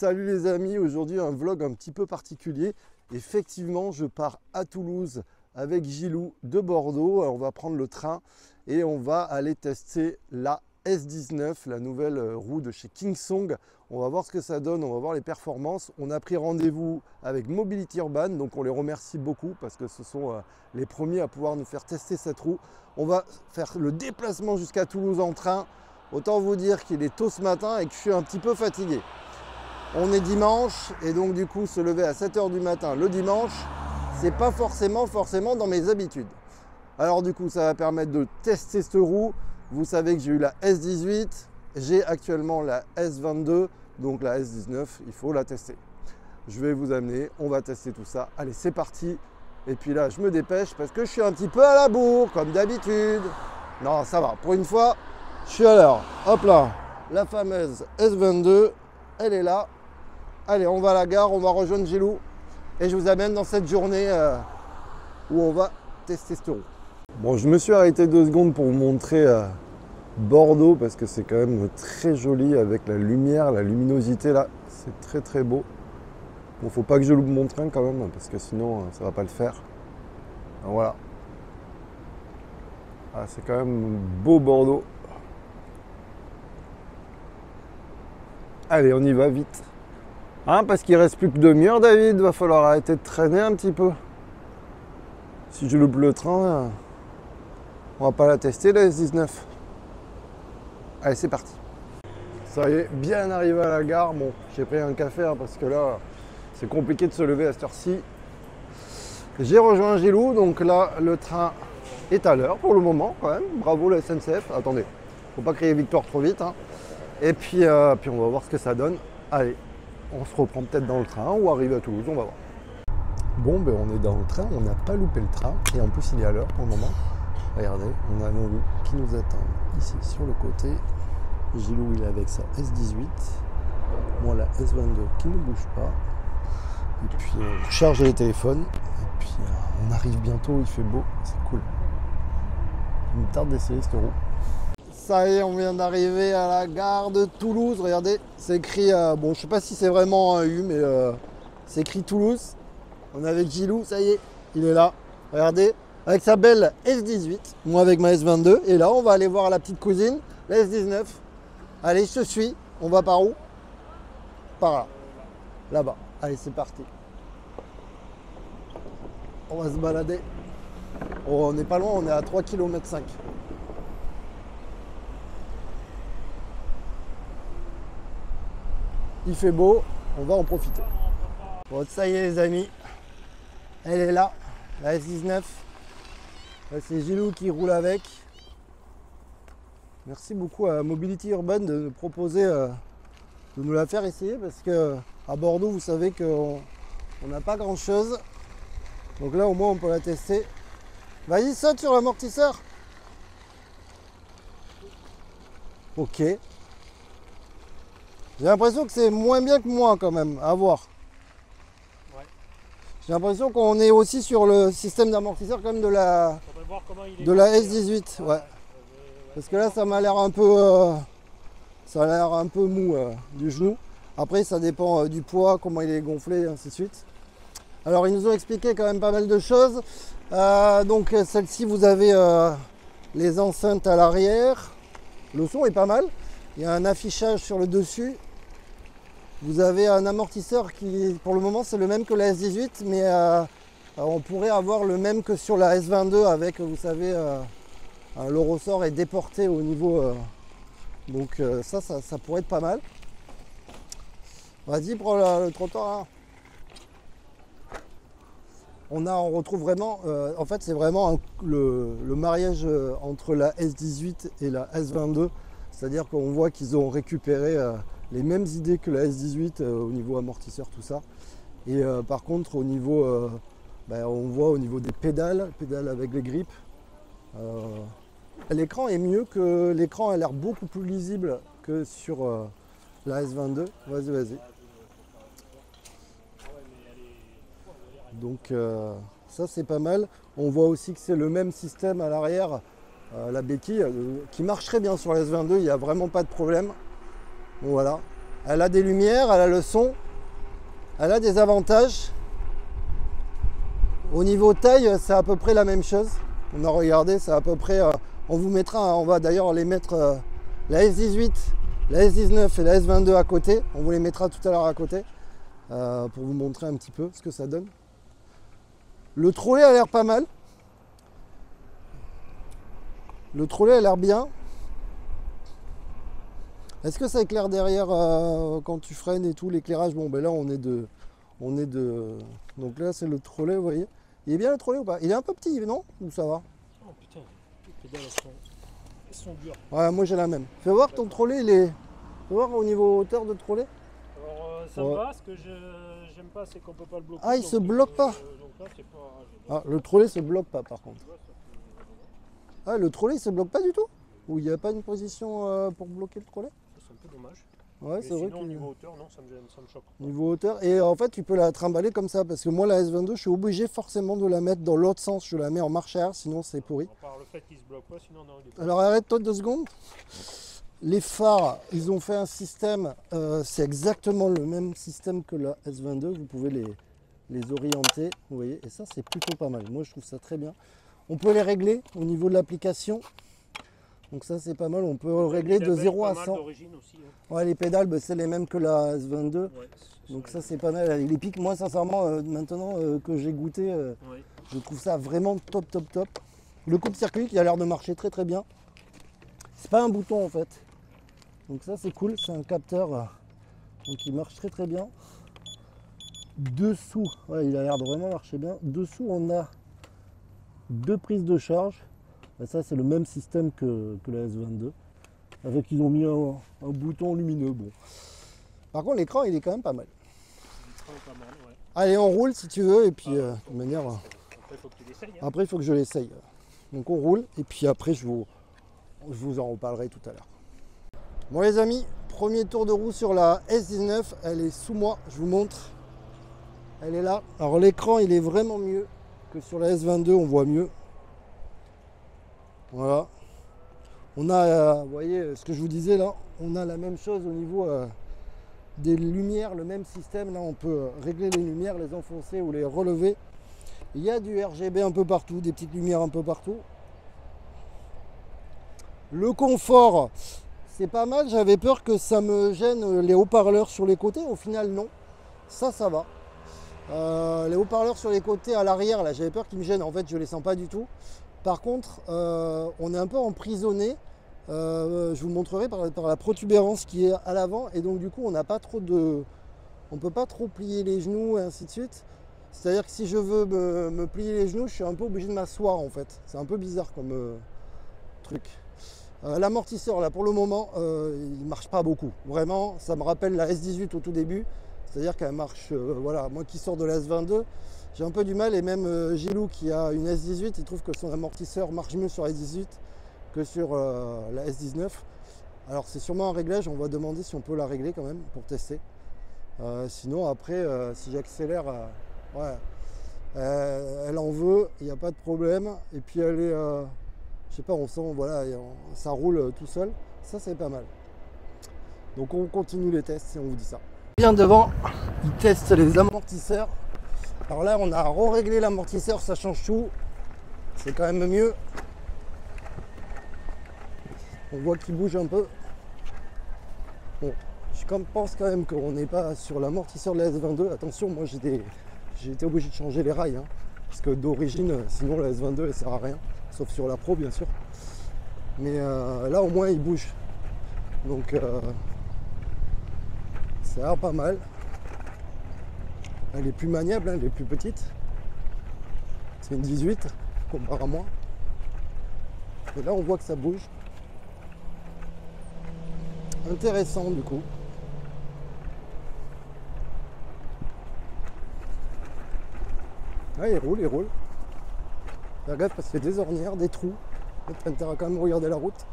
Salut les amis, aujourd'hui un vlog un petit peu particulier. Effectivement, je pars à Toulouse avec Gilou de Bordeaux. On va prendre le train et on va aller tester la S19, la nouvelle roue de chez Kingsong. On va voir ce que ça donne, on va voir les performances. On a pris rendez-vous avec Mobility Urban, donc on les remercie beaucoup parce que ce sont les premiers à pouvoir nous faire tester cette roue. On va faire le déplacement jusqu'à Toulouse en train. Autant vous dire qu'il est tôt ce matin et que je suis un petit peu fatigué. On est dimanche et donc du coup se lever à 7 h du matin le dimanche, c'est pas forcément dans mes habitudes. Alors du coup ça va permettre de tester cette roue. Vous savez que j'ai eu la S18, j'ai actuellement la S22, donc la S19, il faut la tester. Je vais vous amener, on va tester tout ça. Allez, c'est parti. Et puis là, je me dépêche parce que je suis un petit peu à la bourre, comme d'habitude. Non, ça va, pour une fois, je suis à l'heure. Hop là, la fameuse S22, elle est là. Allez, on va à la gare, on va rejoindre Gilou. Et je vous amène dans cette journée où on va tester cette roue. Bon, je me suis arrêté 2 secondes pour vous montrer Bordeaux parce que c'est quand même très joli avec la lumière, la luminosité là. C'est très très beau. Bon, faut pas que je loupe mon train quand même parce que sinon ça va pas le faire. Alors, voilà. Ah, c'est quand même beau Bordeaux. Allez, on y va vite. Hein, parce qu'il reste plus que 2 heures, David. Va falloir arrêter de traîner un petit peu. Si je loupe le train, on va pas la tester la S19. Allez, c'est parti. Ça y est, bien arrivé à la gare. Bon, j'ai pris un café hein, parce que là, c'est compliqué de se lever à cette heure-ci. J'ai rejoint Gilou, donc là, le train est à l'heure pour le moment quand même. Bravo la SNCF. Attendez, faut pas crier victoire trop vite. Hein. Et puis on va voir ce que ça donne. Allez, on se reprend peut-être dans le train ou arrive à Toulouse, on va voir. Bon, ben on est dans le train, on n'a pas loupé le train. Et en plus, il est à l'heure pour le moment. Regardez, on a nos roues qui nous attendent ici sur le côté. Gilou, il est avec sa S18. Moi, la S22 qui ne bouge pas. Et puis, on charge les téléphones. Et puis, on arrive bientôt, il fait beau, c'est cool. Il me tarde d'essayer cette roue. Ça y est, on vient d'arriver à la gare de Toulouse. Regardez, c'est écrit, bon, je sais pas si c'est vraiment un U, mais c'est écrit Toulouse. On est avec Gilou, ça y est, il est là. Regardez, avec sa belle S18, moi avec ma S22. Et là, on va aller voir la petite cousine, la S19. Allez, je te suis. On va par où? Par là. Là-bas. Allez, c'est parti. On va se balader. Oh, on n'est pas loin, on est à 3,5 km. Il fait beau, on va en profiter. Bon, ça y est les amis, elle est là, la S19. Là, c'est Gilou qui roule avec. Merci beaucoup à Mobility Urban de nous proposer de nous la faire essayer parce que à Bordeaux, vous savez qu'on n'a pas grand chose. Donc là, au moins, on peut la tester. Vas-y, saute sur l'amortisseur. Ok. J'ai l'impression que c'est moins bien que moi quand même, à voir. Ouais. J'ai l'impression qu'on est aussi sur le système d'amortisseur quand même de la S18. Ouais. Parce que là ça m'a l'air un peu mou du genou. Après ça dépend du poids, comment il est gonflé, et ainsi de suite. Alors ils nous ont expliqué quand même pas mal de choses. Donc celle-ci vous avez les enceintes à l'arrière. Le son est pas mal. Il y a un affichage sur le dessus. Vous avez un amortisseur qui, pour le moment, c'est le même que la S18, mais on pourrait avoir le même que sur la S22 avec, vous savez, le ressort est déporté au niveau. Donc ça pourrait être pas mal. Vas-y, prends le trottoir. Hein. On retrouve vraiment, en fait, c'est vraiment le mariage entre la S18 et la S22. C'est-à-dire qu'on voit qu'ils ont récupéré les mêmes idées que la S18 au niveau amortisseur, tout ça. Et par contre, au niveau, on voit au niveau des pédales avec les grippes, l'écran est mieux que l'écran a l'air beaucoup plus lisible que sur la S22. Vas-y. Donc ça c'est pas mal. On voit aussi que c'est le même système à l'arrière. La béquille qui marcherait bien sur la S22, il n'y a vraiment pas de problème. Bon, voilà, Elle a des lumières, elle a le son, elle a des avantages. Au niveau taille, c'est à peu près la même chose. On a regardé, c'est à peu près... on vous mettra, on va d'ailleurs les mettre la S18, la S19 et la S22 à côté. On vous les mettra tout à l'heure à côté pour vous montrer un petit peu ce que ça donne. Le trolley a l'air pas mal. Le trolley a l'air bien. Est-ce que ça éclaire derrière quand tu freines et tout, l'éclairage? Bon, ben là, on est de... Donc là, c'est le trolley, vous voyez. Il est bien le trolley ou pas? Il est un peu petit, non? Ou ça va? Oh putain, les pédales, elles sont dures. Ouais, moi j'ai la même. Fais voir ton trolley, il est... Fais voir au niveau hauteur de trolley. Alors, ça me va, ce que j'aime pas, c'est qu'on peut pas le bloquer. Ah, il se bloque pas. Donc là, c'est pas... Ah, le trolley se bloque pas, par contre. Ah, le trolley, il se bloque pas du tout? Ou il n'y a pas une position pour bloquer le trolley? C'est un peu dommage. Ouais, c'est vrai. Sinon, au niveau hauteur, non, ça me gêne, ça me choque. Niveau hauteur. Et en fait, tu peux la trimballer comme ça. Parce que moi, la S22, je suis obligé forcément de la mettre dans l'autre sens. Je la mets en marche arrière, sinon c'est pourri. À part le fait qu'il se bloque pas, sinon, non, il est pas... Alors, arrête-toi 2 secondes. Les phares, ils ont fait un système. C'est exactement le même système que la S22. Vous pouvez les orienter. Vous voyez. Et ça, c'est plutôt pas mal. Moi, je trouve ça très bien. On peut les régler au niveau de l'application. Donc ça c'est pas mal, on peut régler de 0 à 100. Aussi, hein. Ouais, les pédales, bah, c'est les mêmes que la S22. Ouais, donc ça c'est pas mal. Les pics, moi sincèrement, maintenant que j'ai goûté, ouais. je trouve ça vraiment top, top, top. Le coupe-circuit qui a l'air de marcher très très bien. C'est pas un bouton en fait. Donc ça c'est cool, c'est un capteur donc il marche très très bien. Dessous, ouais, il a l'air de vraiment marcher bien. Dessous on a 2 prises de charge. Et ça c'est le même système que la S22. Avec ils ont mis un bouton lumineux. Bon. Par contre l'écran il est quand même pas mal. L'écran est pas mal, ouais. Allez on roule si tu veux et puis de toute manière. Après il faut que tu l'essayes. Hein. Après il faut que je l'essaye. Donc on roule et puis après je vous en reparlerai tout à l'heure. Bon les amis, premier tour de roue sur la S19, elle est sous moi, je vous montre. Elle est là. Alors l'écran il est vraiment mieux que sur la S22, on voit mieux. Voilà. On a, vous voyez ce que je vous disais là, on a la même chose au niveau des lumières, le même système. Là on peut régler les lumières, les enfoncer ou les relever. Il y a du RGB un peu partout, des petites lumières un peu partout. Le confort, c'est pas mal. J'avais peur que ça me gêne les haut-parleurs sur les côtés. Au final non, ça va. Les haut-parleurs sur les côtés à l'arrière, là j'avais peur qu'ils me gênent. En fait je les sens pas du tout. Par contre, on est un peu emprisonné. Je vous montrerai par la protubérance qui est à l'avant. Et donc du coup, on n'a pas trop de... On ne peut pas trop plier les genoux et ainsi de suite. C'est-à-dire que si je veux me plier les genoux, je suis un peu obligé de m'asseoir en fait. C'est un peu bizarre comme truc. L'amortisseur, là, pour le moment, il ne marche pas beaucoup. Vraiment, ça me rappelle la S18 au tout début. C'est-à-dire qu'elle marche... voilà, moi qui sors de la S22, j'ai un peu du mal, et même Gilou qui a une S18, il trouve que son amortisseur marche mieux sur la S18 que sur la S19. Alors c'est sûrement un réglage, on va demander si on peut la régler quand même pour tester. Sinon après, si j'accélère, ouais, elle en veut, il n'y a pas de problème. Et puis elle est, je sais pas, on sent, voilà, ça roule tout seul. Ça c'est pas mal. Donc on continue les tests et on vous dit ça. Bien devant, il teste les amortisseurs. Alors là, on a réglé l'amortisseur, ça change tout. C'est quand même mieux. On voit qu'il bouge un peu. Bon, je pense quand même qu'on n'est pas sur l'amortisseur de la S22. Attention, moi j'ai été obligé de changer les rails. Hein, parce que d'origine, sinon la S22 elle sert à rien. Sauf sur la Pro, bien sûr. Mais là, au moins, il bouge. Donc, ça a l'air pas mal. Elle est plus maniable, hein, elle est plus petite. C'est une 18 comparé à moi. Et là on voit que ça bouge. Intéressant du coup. Ouais, il roule, il roule. Fais gaffe parce qu'il y a des ornières, des trous. T'as intérêt à quand même regarder la route.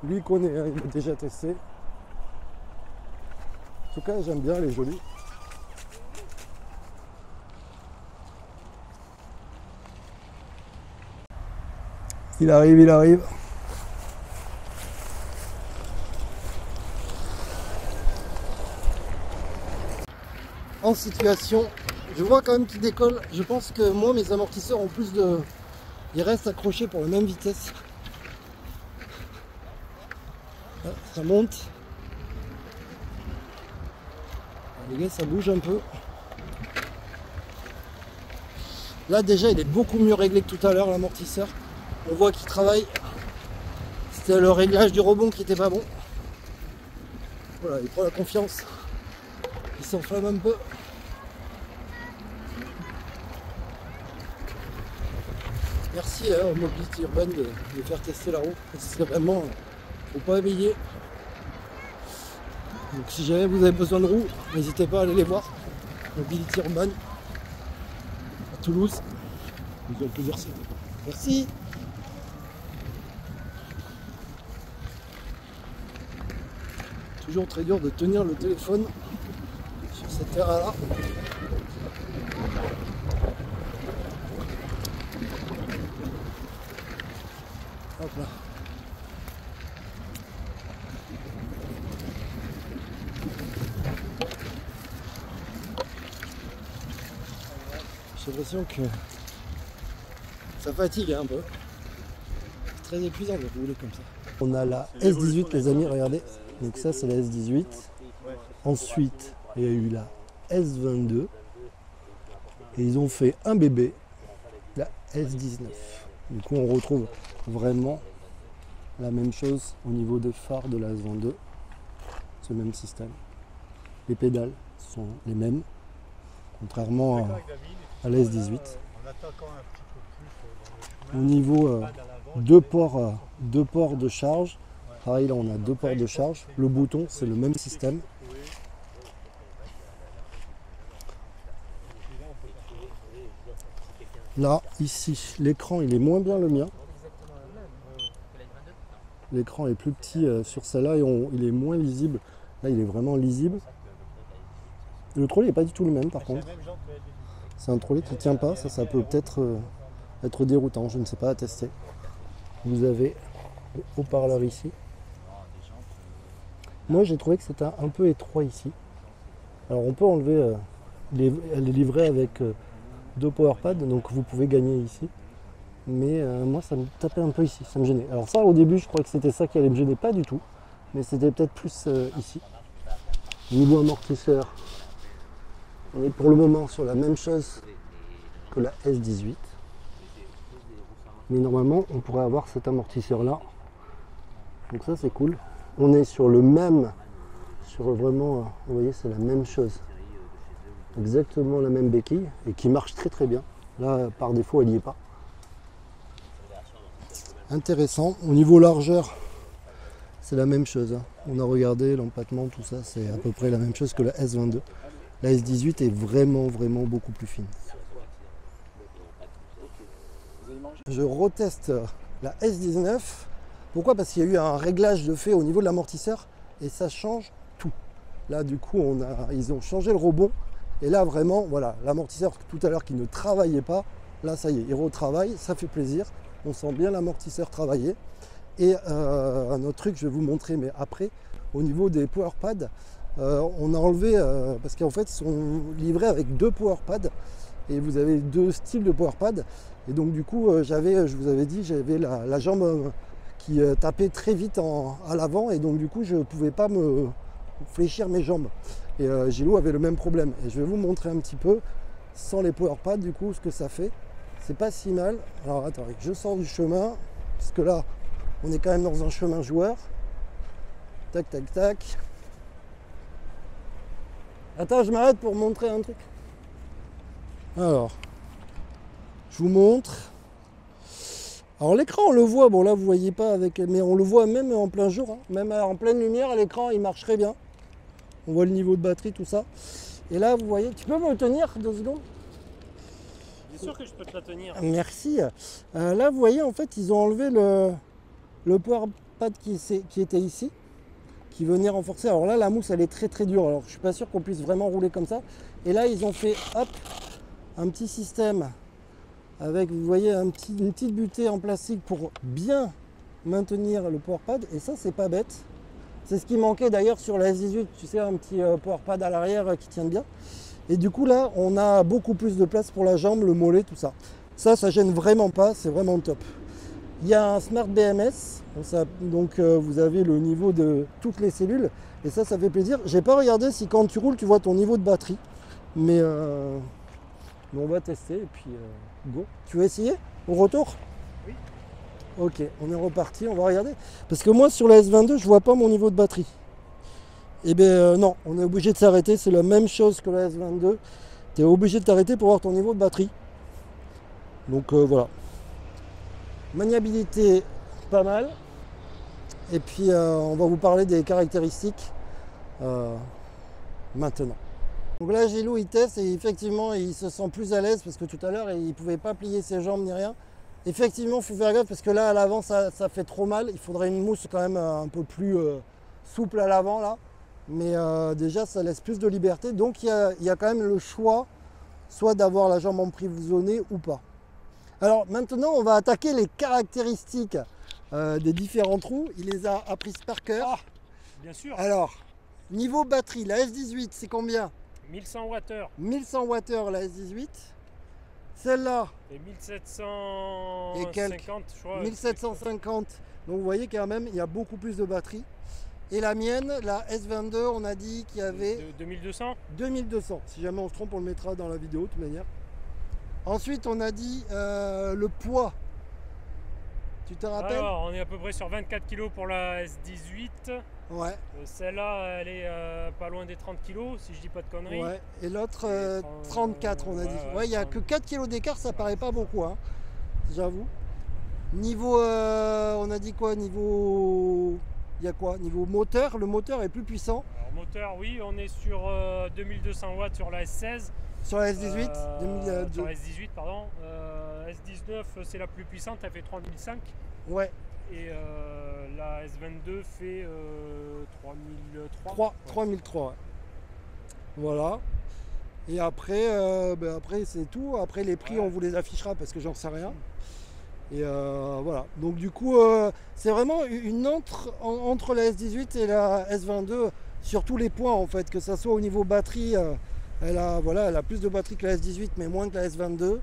Lui il connaît, hein, il l'a déjà testé. En tout cas, j'aime bien, elle est jolie. Il arrive, il arrive. en situation. Je vois quand même qu'il décolle. Je pense que moi, mes amortisseurs ont plus de... Ils restent accrochés pour la même vitesse. Là, ça monte. Les gars, ça bouge un peu. Là déjà, il est beaucoup mieux réglé que tout à l'heure, l'amortisseur. On voit qu'il travaille. C'était le réglage du rebond qui était pas bon. Voilà, il prend la confiance. Il s'enflamme un peu. Merci au Mobility Urban de faire tester la roue. C'est vraiment, faut pas éveiller. Donc si jamais vous avez besoin de roues, n'hésitez pas à aller les voir. Mobility Urban à Toulouse. Ils ont plusieurs sites. Merci. Toujours très dur de tenir le téléphone sur cette terrain-là. Hop là. J'ai l'impression que ça fatigue un peu. C'est très épuisant de rouler comme ça. On a la S18 les amis, regardez. Donc ça c'est la S18. Ensuite il y a eu la S22. Et ils ont fait un bébé, la S19. Du coup on retrouve vraiment la même chose au niveau des phares de la S22. Ce même système. Les pédales sont les mêmes, contrairement à la S18. Au niveau deux ports de charge, pareil là on a deux ports de charge. Le bouton c'est le même système. Là, ici, l'écran il est moins bien le mien. L'écran est plus petit sur celle-là et il est moins lisible. Là, il est vraiment lisible. Le trolley n'est pas du tout le même par contre. C'est un trolley qui ne tient pas. Ça peut peut-être être déroutant. Je ne sais pas à tester. Vous avez le haut-parleur ici. Moi, j'ai trouvé que c'était un peu étroit ici. Alors, on peut enlever. Elle est livrée avec deux powerpads, donc vous pouvez gagner ici. Mais moi ça me tapait un peu ici, ça me gênait. Alors ça au début je croyais que c'était ça qui allait me gêner, pas du tout. Mais c'était peut-être plus ici. Niveau amortisseur, on est pour le moment sur la même chose que la S18. Mais normalement on pourrait avoir cet amortisseur là. Donc ça c'est cool. On est sur le même, sur vraiment, vous voyez c'est la même chose. Exactement la même béquille et qui marche très très bien. Là par défaut elle n'y est pas. Intéressant. Au niveau largeur, c'est la même chose. On a regardé l'empattement, tout ça, c'est à peu près la même chose que la S22. La S18 est vraiment beaucoup plus fine. Je reteste la S19. Pourquoi? Parce qu'il y a eu un réglage de fait au niveau de l'amortisseur et ça change tout. Là du coup ils ont changé le rebond et là vraiment voilà l'amortisseur tout à l'heure qui ne travaillait pas, là ça y est, il retravaille, ça fait plaisir. On sent bien l'amortisseur travailler. Et un autre truc, je vais vous montrer, mais après, au niveau des powerpads, on a enlevé, parce qu'en fait, ils sont livrés avec deux powerpads. Et vous avez deux styles de powerpads. Et donc, du coup, je vous avais dit, j'avais la jambe qui tapait très vite à l'avant. Et donc, du coup, je ne pouvais pas me fléchir mes jambes. Et Gilou avait le même problème. Et je vais vous montrer un petit peu, sans les powerpads, du coup, ce que ça fait. C'est pas si mal. Alors attendez, je sors du chemin, parce que là, on est quand même dans un chemin joueur. Tac, tac, tac. Attends, je m'arrête pour montrer un truc. Alors, je vous montre. Alors l'écran, on le voit, bon là vous voyez pas avec, mais on le voit même en plein jour, hein. Même en pleine lumière, l'écran il marche très bien. On voit le niveau de batterie, tout ça. Et là, vous voyez, tu peux me tenir 2 secondes? Bien sûr que je peux te la tenir. Merci. Là, vous voyez, en fait, ils ont enlevé le powerpad qui était ici, qui venait renforcer. Alors là, la mousse, elle est très dure. Alors, je suis pas sûr qu'on puisse vraiment rouler comme ça. Et là, ils ont fait, hop, un petit système avec, vous voyez, une petite butée en plastique pour bien maintenir le powerpad. Et ça, c'est pas bête. C'est ce qui manquait d'ailleurs sur la S18. Tu sais, un petit powerpad à l'arrière qui tient bien. Et du coup là, on a beaucoup plus de place pour la jambe, le mollet, tout ça. Ça gêne vraiment pas, c'est vraiment top. Il y a un Smart BMS, donc vous avez le niveau de toutes les cellules. Et ça fait plaisir. J'ai pas regardé si quand tu roules, tu vois ton niveau de batterie. Mais on va tester et puis go. Tu veux essayer au retour? Oui. Ok, on est reparti, on va regarder. Parce que moi sur la S22, je vois pas mon niveau de batterie. Et bien non, on est obligé de s'arrêter, c'est la même chose que la S22. Tu es obligé de t'arrêter pour voir ton niveau de batterie. Donc voilà. Maniabilité, pas mal. Et puis on va vous parler des caractéristiques maintenant. Donc là Gilou il teste et effectivement il se sent plus à l'aise parce que tout à l'heure il ne pouvait pas plier ses jambes ni rien. Effectivement il faut faire gaffe parce que là à l'avant ça fait trop mal. Il faudrait une mousse quand même un peu plus souple à l'avant là. Mais déjà ça laisse plus de liberté. Donc il y a quand même le choix soit d'avoir la jambe emprisonnée ou pas. Alors maintenant on va attaquer les caractéristiques des différents trous. Il les a apprises par cœur. Ah, bien sûr. Alors niveau batterie, la S18 c'est combien? 1100 Wh. 1100 Wh la S18. Celle-là. Et 1750, Et quelques. je crois. 1750. Donc vous voyez quand même, il y a beaucoup plus de batterie. Et la mienne, la S22, on a dit qu'il y avait 2200. 2200. Si jamais on se trompe, on le mettra dans la vidéo de toute manière. Ensuite, on a dit le poids. Tu te rappelles? Alors, on est à peu près sur 24 kg pour la S18. Ouais. Celle-là, elle est pas loin des 30 kg, si je dis pas de conneries. Ouais. Et l'autre, 34, on a dit. Ouais, il n'y a que 4 kg d'écart, ça paraît pas beaucoup, hein, j'avoue. Niveau, on a dit quoi? Niveau, il y a quoi? Niveau moteur, le moteur est plus puissant. Alors, moteur, oui, on est sur 2200 watts sur la S16. Sur la S18 sur la S18, pardon. S19, c'est la plus puissante, elle fait 3005. Ouais. Et la S22 fait 3003. 3003. Ouais. Voilà. Et après, après c'est tout. Après les prix, ouais. On vous les affichera parce que j'en sais rien. Et voilà. Donc du coup, c'est vraiment une entre la S18 et la S22 sur tous les points en fait, que ça soit au niveau batterie. Elle a plus de batterie que la S18 mais moins que la S22.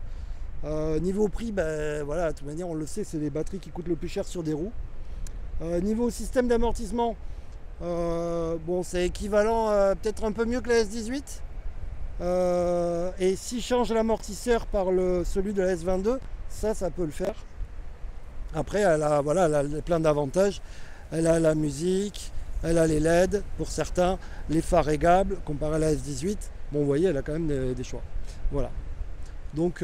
Niveau prix, voilà, de toute manière on le sait, c'est les batteries qui coûtent le plus cher sur des roues. Niveau système d'amortissement, bon c'est équivalent, peut-être un peu mieux que la S18. Et si je change l'amortisseur par celui de la S22, ça peut le faire. Après elle a plein d'avantages. Elle a la musique, elle a les LED pour certains, les phares réglables comparé à la S18. Bon, vous voyez, elle a quand même des choix. Voilà. Donc,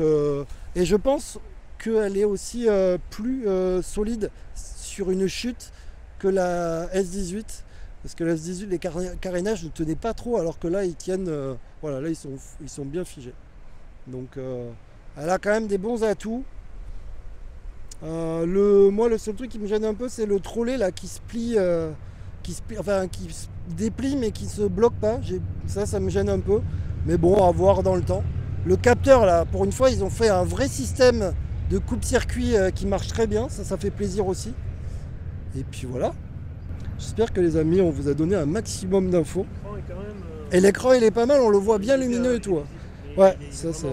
et je pense qu'elle est aussi plus solide sur une chute que la S18. Parce que la S18, les carénages ne tenaient pas trop, alors que là, ils tiennent. Voilà, là, ils sont bien figés. Donc, elle a quand même des bons atouts. Moi, le seul truc qui me gêne un peu, c'est le trolley là qui se plie. Qui se déplie mais qui se bloque pas. Ça me gêne un peu, mais bon, à voir dans le temps. Le capteur là, pour une fois ils ont fait un vrai système de coupe-circuit qui marche très bien, ça fait plaisir aussi. Et puis voilà, j'espère que les amis on vous a donné un maximum d'infos. Et l'écran il est pas mal, on le voit bien lumineux et tout. Ouais, ça c'est.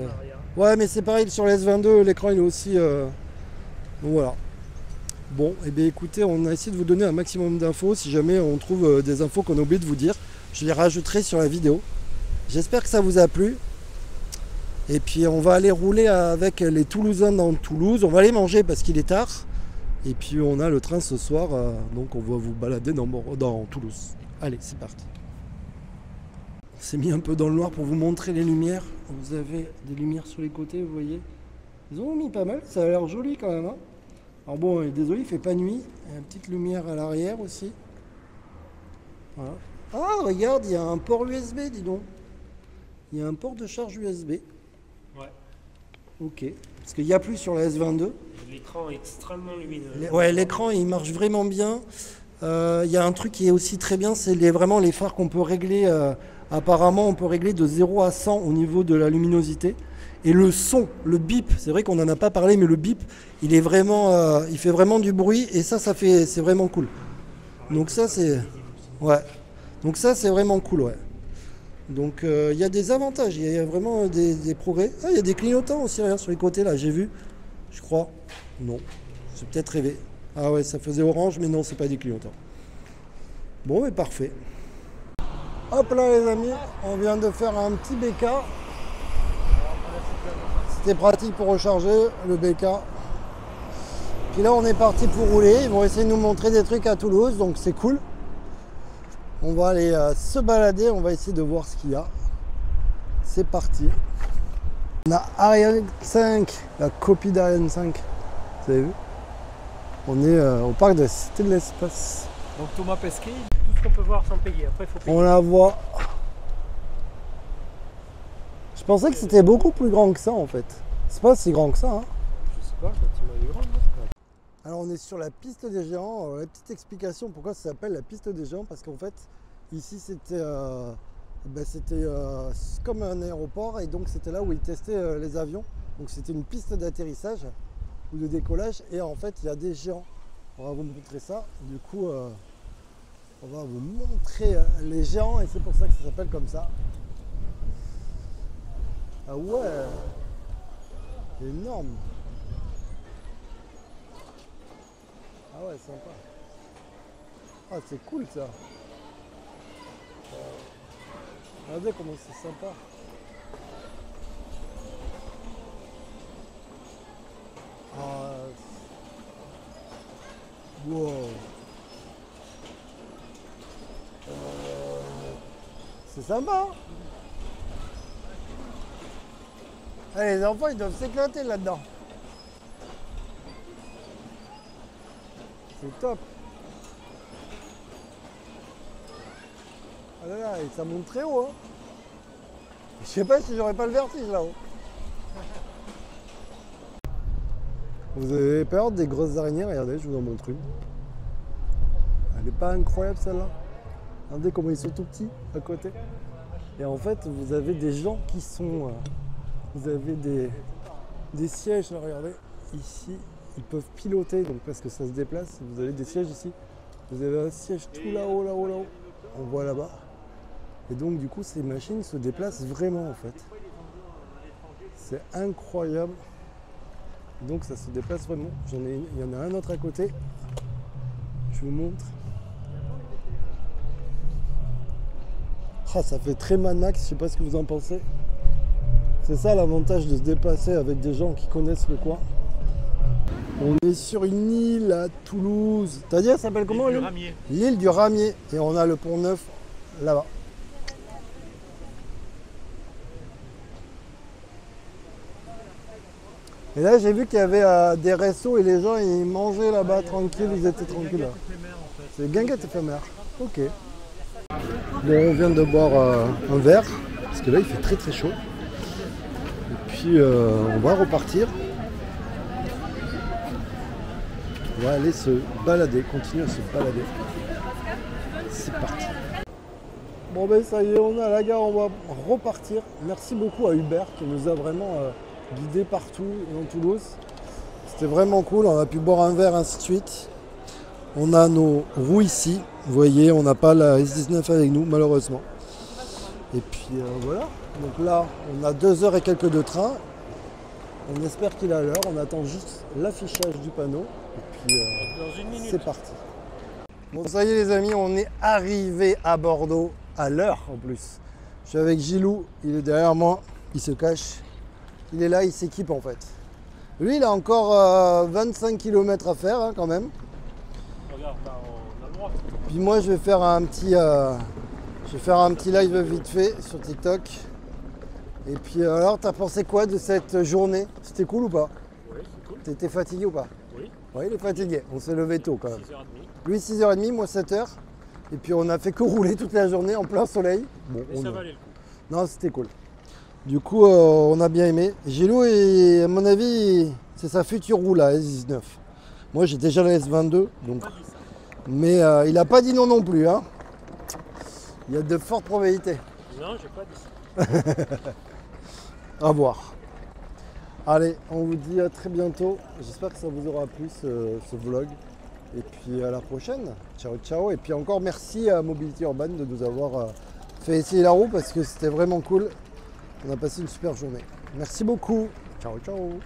Ouais, mais c'est pareil sur la S22, l'écran il est aussi donc voilà. Bon, et bien écoutez, on a essayé de vous donner un maximum d'infos. Si jamais on trouve des infos qu'on a oublié de vous dire, je les rajouterai sur la vidéo. J'espère que ça vous a plu. Et puis on va aller rouler avec les Toulousains dans Toulouse. On va aller manger parce qu'il est tard. Et puis on a le train ce soir, donc on va vous balader dans Toulouse. Allez, c'est parti. On s'est mis un peu dans le noir pour vous montrer les lumières. Vous avez des lumières sur les côtés, vous voyez. Ils ont mis pas mal, ça a l'air joli quand même, hein. Alors bon, désolé, il ne fait pas nuit. Il y a une petite lumière à l'arrière aussi. Voilà. Ah, regarde, il y a un port USB, dis donc. Il y a un port de charge USB. Ouais. Ok. Parce qu'il n'y a plus sur la S22. L'écran est extrêmement lumineux. Ouais, l'écran, il marche vraiment bien. Il y a un truc qui est aussi très bien, c'est vraiment les phares qu'on peut régler. Apparemment, on peut régler de 0 à 100 au niveau de la luminosité. Et le son, le bip, c'est vrai qu'on n'en a pas parlé, mais le bip, il est vraiment, il fait vraiment du bruit et c'est vraiment cool. Donc ça c'est, ouais. Donc ça c'est vraiment cool, ouais. Donc il y a des avantages, il y a vraiment des progrès. Ah, il y a des clignotants aussi, regarde sur les côtés là, j'ai vu. Je crois. Non, j'ai peut-être rêvé. Ah ouais, ça faisait orange, mais non, c'est pas des clignotants. Bon, mais parfait. Hop là les amis, on vient de faire un petit BK. C'était pratique pour recharger le BK. Puis là on est parti pour rouler. Ils vont essayer de nous montrer des trucs à Toulouse, donc c'est cool. On va aller se balader, on va essayer de voir ce qu'il y a. C'est parti. On a Ariane 5, la copie d'Ariane 5. Vous avez vu? On est au parc de la Cité de l'Espace. Donc Thomas Pesquet, tout ce qu'on peut voir sans payer. Après, il faut payer. On la voit. Je pensais que c'était beaucoup plus grand que ça en fait. C'est pas si grand que ça. Hein. Je sais pas, le bâtiment est grand. Alors on est sur la piste des géants. La petite explication pourquoi ça s'appelle la piste des géants, parce qu'en fait ici c'était comme un aéroport, et donc c'était là où ils testaient les avions. Donc c'était une piste d'atterrissage ou de décollage, et en fait il y a des géants. On va vous montrer ça. Du coup on va vous montrer les géants, et c'est pour ça que ça s'appelle comme ça. Ah ouais, énorme. Ah ouais, sympa. Ah, c'est cool ça. Regardez comment c'est sympa. Ah, wow. C'est sympa. Hein. Allez, les enfants, ils doivent s'éclater là-dedans. C'est top. Ah là là, et ça monte très haut. Hein. Je sais pas si j'aurais pas le vertige là-haut. Vous avez peur des grosses araignées? Regardez, je vous en montre une. Elle n'est pas incroyable celle-là. Regardez comment ils sont tout petits à côté. Et en fait, vous avez des gens qui sont... vous avez des sièges, là, regardez. Ici, ils peuvent piloter, donc parce que ça se déplace. Vous avez des sièges ici. Vous avez un siège tout là-haut, là-haut, là-haut. On voit là-bas. Et donc, du coup, ces machines se déplacent vraiment, en fait. C'est incroyable. Donc, ça se déplace vraiment. Il y en a un autre à côté. Je vous montre. Ah, ça fait très Manax, je sais pas ce que vous en pensez. C'est ça l'avantage de se déplacer avec des gens qui connaissent le coin. On est sur une île à Toulouse. T'as dit, elle s'appelle comment? L'île du Ramier. L'île du Ramier. Et on a le pont Neuf là-bas. Et là, j'ai vu qu'il y avait des restos et les gens ils mangeaient là-bas tranquille, ils étaient tranquilles là. C'est guinguette éphémère. Ok. Bon, on vient de boire un verre, parce que là il fait très très chaud. Et puis on va repartir. On va aller se balader, continuer à se balader. C'est parti. Bon ben ça y est, on est à la gare, on va repartir. Merci beaucoup à Hubert qui nous a vraiment guidés partout dans Toulouse. C'était vraiment cool, on a pu boire un verre, ainsi de suite. On a nos roues ici, vous voyez, on n'a pas la S19 avec nous malheureusement. Et puis voilà, donc là on a 2 heures et quelques de train. On espère qu'il est à l'heure, on attend juste l'affichage du panneau. Et puis c'est parti. Bon ça y est les amis, on est arrivé à Bordeaux à l'heure en plus. Je suis avec Gilou, il est derrière moi, il se cache. Il est là, il s'équipe en fait. Lui il a encore 25 km à faire hein, quand même. Regarde, là, on a le droit. Puis moi je vais faire un petit live vite fait sur TikTok. Et puis alors t'as pensé quoi de cette journée? C'était cool ou pas? Oui, c'est cool. T'étais fatigué ou pas? Oui. Oui, il est fatigué, on s'est levé tôt quand même. 6h30. Lui 6h30, moi 7h. Et puis on a fait que rouler toute la journée en plein soleil. Bon, Mais ça valait le coup. Non, c'était cool. Du coup on a bien aimé. Gilou, et à mon avis, c'est sa future roue la S19. Moi j'ai déjà la S22, donc. Mais il n'a pas dit non plus. Hein. Il y a de fortes probabilités. Non, j'ai pas dit ça. À voir. Allez, on vous dit à très bientôt. J'espère que ça vous aura plu ce vlog. Et puis à la prochaine. Ciao, ciao. Et puis encore merci à Mobility Urban de nous avoir fait essayer la roue parce que c'était vraiment cool. On a passé une super journée. Merci beaucoup. Ciao, ciao.